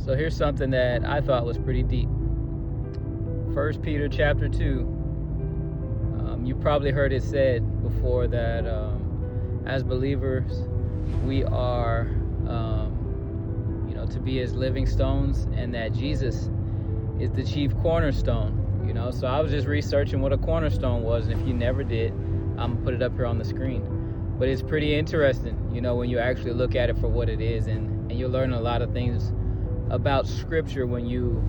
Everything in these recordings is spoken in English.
So here's something that I thought was pretty deep. 1 Peter chapter 2. You probably heard it said before that as believers, we are, to be as living stones, and that Jesus is the chief cornerstone. So I was just researching what a cornerstone was, and if you never did, I'm gonna put it up here on the screen. But it's pretty interesting, when you actually look at it for what it is, and you'll learn a lot of things about Scripture when you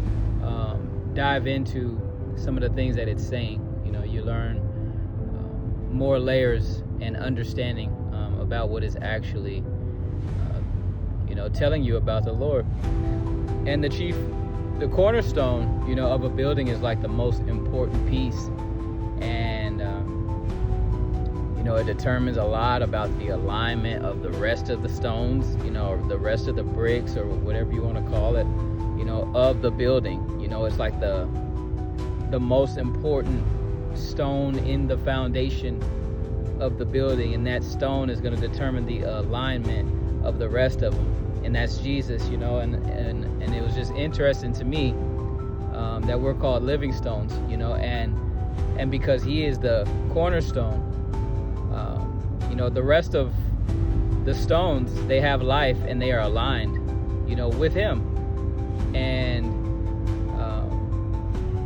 dive into some of the things that it's saying. You learn more layers and understanding about what is actually, telling you about the Lord. And the cornerstone, of a building is like the most important piece, and it determines a lot about the alignment of the rest of the stones, or the rest of the bricks, or whatever you want to call it, of the building. It's like the most important stone in the foundation of the building, and that stone is going to determine the alignment of the rest of them, and that's Jesus. And it was just interesting to me that we're called living stones, and because he is the cornerstone, the rest of the stones, they have life and they are aligned, with him. And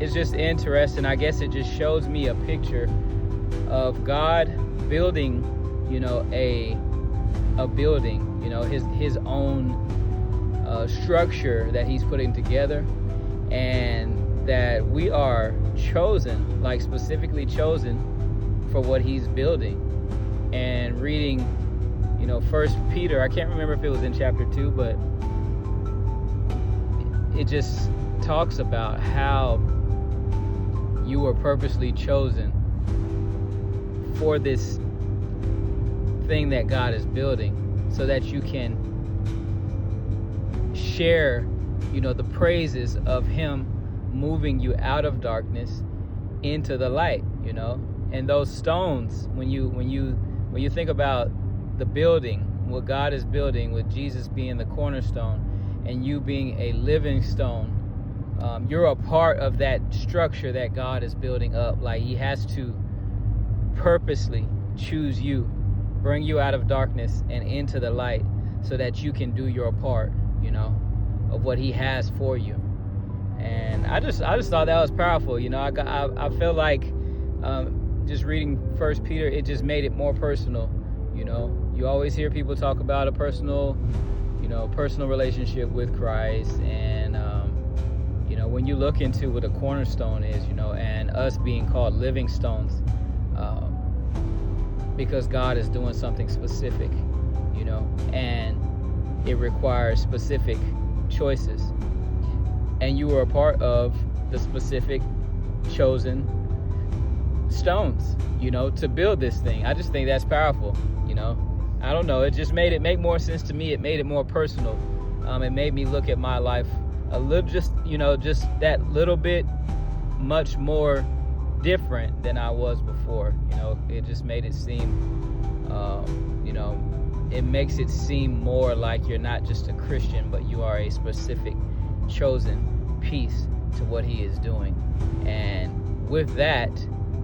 it's just interesting. I guess it just shows me a picture of God building, a building, his own structure that he's putting together, and that we are chosen, like specifically chosen for what he's building. And reading, 1 Peter, I can't remember if it was in chapter 2, but it just talks about how you were purposely chosen for this thing that God is building, so that you can share, the praises of him moving you out of darkness into the light, And those stones, when you think about the building, what God is building, with Jesus being the cornerstone and you being a living stone, you're a part of that structure that God is building up. Like he has to purposely choose you, bring you out of darkness and into the light, so that you can do your part, of what he has for you. And I just thought that was powerful. I feel like just reading 1 Peter, it just made it more personal. You always hear people talk about a personal relationship with Christ, and when you look into what a cornerstone is, and us being called living stones, because God is doing something specific, and it requires specific choices, and you are a part of the specific chosen stones, to build this thing. I just think that's powerful. I don't know, it just made it make more sense to me. It made it more personal. It made me look at my life a little, just that little bit much more different than I was before. It just made it seem, it makes it seem more like you're not just a Christian, but you are a specific chosen piece to what he is doing. And with that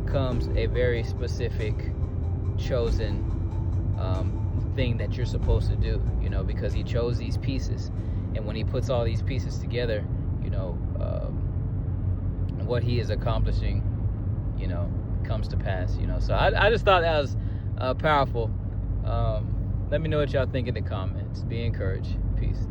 comes a very specific chosen thing that you're supposed to do, because he chose these pieces. And when he puts all these pieces together, what he is accomplishing, comes to pass. So I just thought that was powerful. Let me know what y'all think in the comments. Be encouraged. Peace.